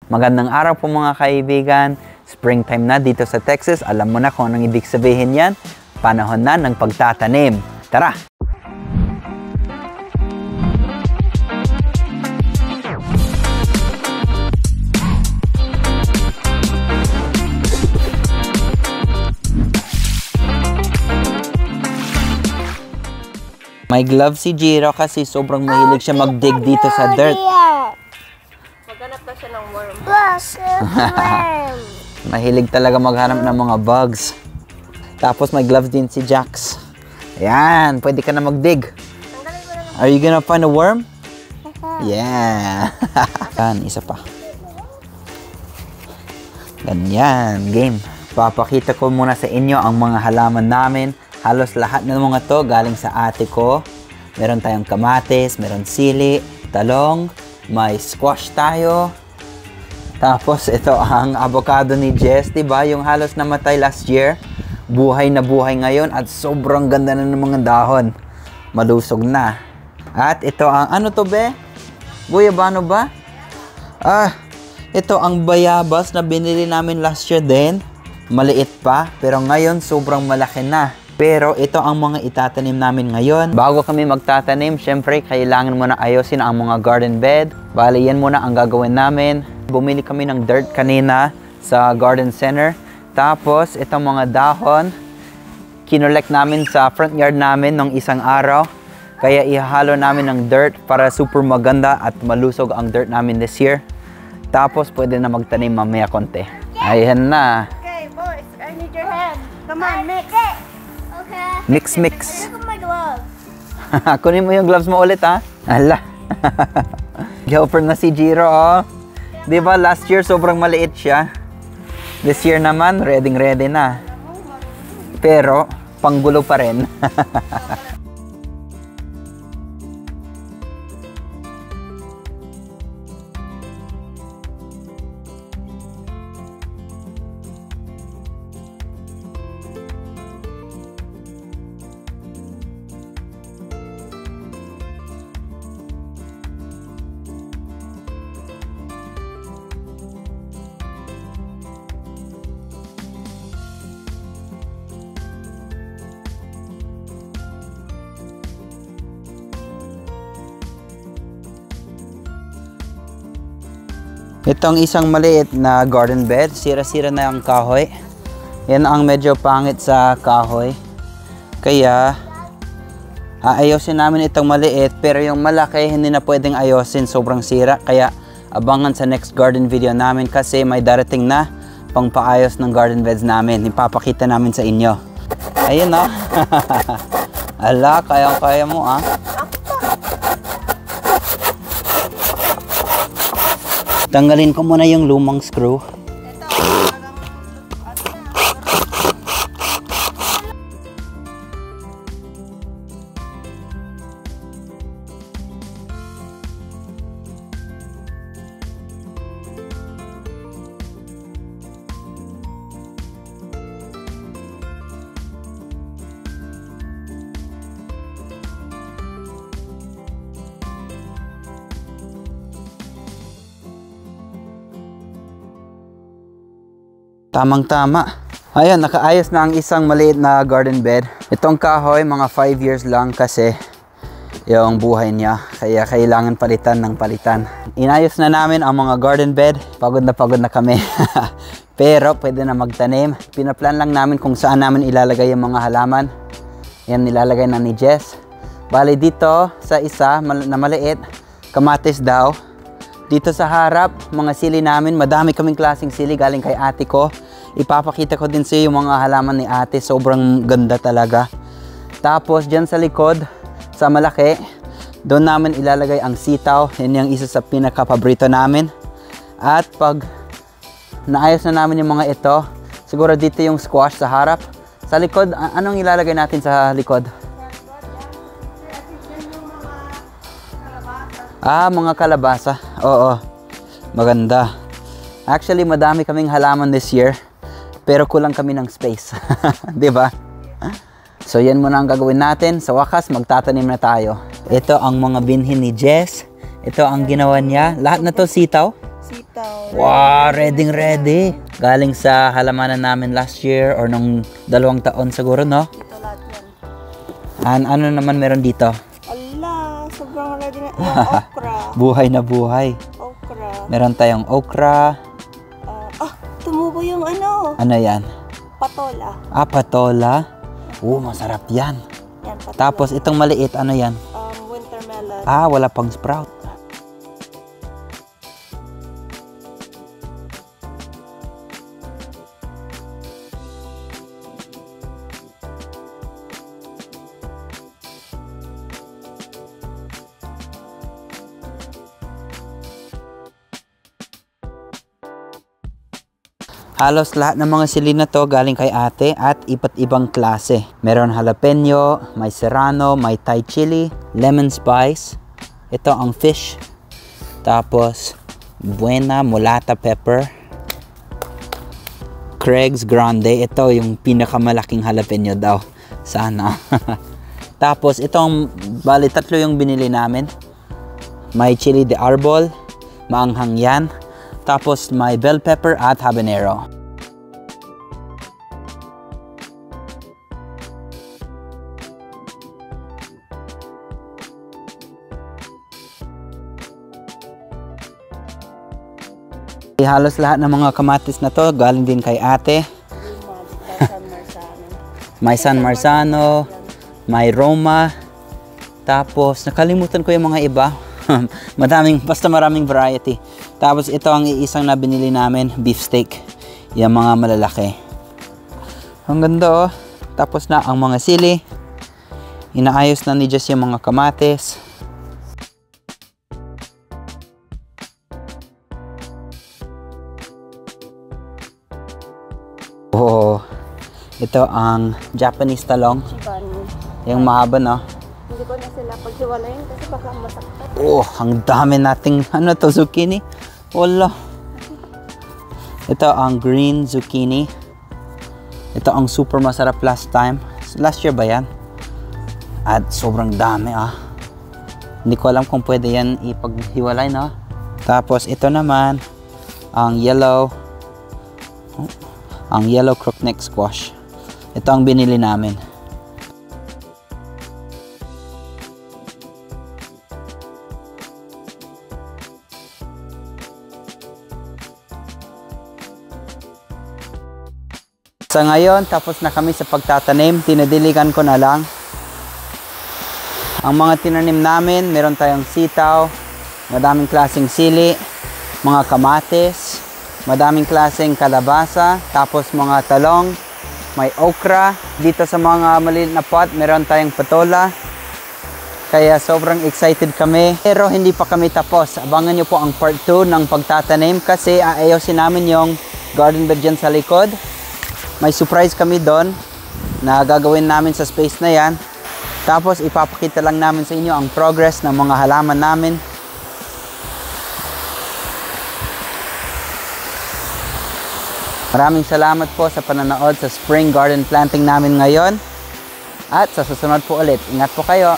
Magandang araw po mga kaibigan. Springtime na dito sa Texas. Alam mo na kung anong ibig sabihin yan. Panahon na ng pagtatanim. Tara! May glove si Jiro kasi sobrang mahilig siya mag-dig dito sa dirt. Maghanap na siya ng worm. Mahilig talaga maghanap ng mga bugs. Tapos may gloves din si Jax. Ayan, pwede ka na mag-dig. Are you gonna find a worm? Yeah. Yan, isa pa. Ganyan, game. Papakita ko muna sa inyo ang mga halaman namin. Halos lahat ng mga to galing sa ate ko. Meron tayong kamatis, meron sili, talong, may squash tayo. Tapos ito ang avocado ni Jess, diba? Yung halos namatay last year. Buhay na buhay ngayon at sobrang ganda na ng mga dahon. Malusog na. At ito ang, ano to be? Guyabano ba? Ito ang bayabas na binili namin last year din. Maliit pa, pero ngayon sobrang malaki na. Pero ito ang mga itatanim namin ngayon. Bago kami magtatanim, syempre kailangan muna ayusin ang mga garden bed. Bali, yan muna ang gagawin namin. Bumili kami ng dirt kanina sa garden center. Tapos, itong mga dahon, kinolect namin sa front yard namin nung isang araw. Kaya ihahalo namin ng dirt para super maganda at malusog ang dirt namin this year. Tapos, pwede na magtanim mamaya konti. Ayan na. Okay, boys, I need your hand. Come on, mix. Mix. Look at my gloves. Kunin mo yung gloves mo ulit, ha? Ala. Helper na si Jiro, oh. Diba, last year sobrang maliit siya. This year naman, ready na. Pero, panggulo pa rin. Itong isang maliit na garden bed, sira-sira na yung kahoy. Yan ang medyo pangit sa kahoy. Kaya, aayusin namin itong maliit, pero yung malaki hindi na pwedeng ayusin, sobrang sira. Kaya, abangan sa next garden video namin kasi may darating na pangpaayos ng garden beds namin. Ipapakita namin sa inyo. Ayun, oh. Ala, kaya mo, ah. Tanggalin ko muna yung lumang screw. Tamang-tama. Ayan, nakaayos na ang isang maliit na garden bed. Itong kahoy, mga 5 years lang kasi yung buhay niya. Kaya kailangan palitan ng palitan. Inayos na namin ang mga garden bed. Pagod na kami. Pero pwede na magtanim. Pinaplan lang namin kung saan namin ilalagay yung mga halaman. Yan, nilalagay na ni Jess. Bali dito sa isa na maliit, kamatis daw. Dito sa harap, mga sili namin. Madami kaming klaseng sili galing kay ate ko. Ipapakita ko din sa iyo yung mga halaman ni ate. Sobrang ganda talaga. Tapos dyan sa likod, sa malaki, doon namin ilalagay ang sitaw. Yan yung isa sa pinaka-paborito namin. At pag naayos na namin yung mga ito, siguro dito yung squash sa harap. Sa likod, anong ilalagay natin sa likod? Mga kalabasa. Oo. Maganda. Actually, madami kaming halaman this year. Pero kulang kami ng space. Diba? So, yan muna ang gagawin natin. Sa wakas, magtatanim na tayo. Ito ang mga binhin ni Jess. Ito ang ginawa niya. Lahat na to sitaw. Sitaw. Wow, ready. Galing sa halamanan namin last year or nung 2 taon siguro, no? Ito lahat yan. Ano naman meron dito? Ala, sobrang ready na. Yung okra. Buhay na buhay. Okra. Meron tayong okra. Tumubo yung ano. Ano yan? Patola. Patola. Masarap yan. Yan, patola. Tapos itong maliit, ano yan? Winter melon. Wala pang sprout. Halos lahat ng mga sili na to galing kay ate at iba't ibang klase. Meron jalapeno, may serrano, may Thai chili, lemon spice. Ito ang fish. Tapos buena mulata pepper. Craig's Grande. Ito yung pinakamalaking jalapeno daw. Sana. Tapos itong bali 3 yung binili namin. May chili de arbol, maanghang yan. Tapos may bell pepper at habanero. Halos lahat ng mga kamatis na to galing din kay ate. May San Marzano, may Roma. Tapos nakalimutan ko yung mga iba. Basta maraming variety. Tapos ito ang iisang na binili namin, beef steak. Yung mga malalaki. Ang ganda oh. Tapos na ang mga sili. Inaayos na ni Jess yung mga kamatis. Ito ang Japanese talong. Yung mahaba no. Hindi ko na sila paghiwalayin kasi baka masaktan. Ang dami nating zucchini. Wala. Ito ang green zucchini. Ito ang super masarap last time. Last year ba yan? At sobrang dami Hindi ko alam kung pwede yan ipaghiwalay no. Tapos ito naman ang yellow crookneck squash. Ito ang binili namin. Sa ngayon, tapos na kami sa pagtatanim. Tinadiligan ko na lang. Ang mga tinanim namin, meron tayong sitaw, madaming klaseng sili, mga kamatis, madaming klaseng kalabasa, tapos mga talong, may okra. Dito sa mga maliit na pot, meron tayong patola. Kaya sobrang excited kami. Pero hindi pa kami tapos. Abangan nyo po ang part 2 ng pagtatanim kasi aayusin namin yung garden bed dyan sa likod. May surprise kami doon na gagawin namin sa space na yan. Tapos ipapakita lang namin sa inyo ang progress ng mga halaman namin. Maraming salamat po sa pananood sa spring garden planting namin ngayon. At sa susunod po ulit. Ingat po kayo.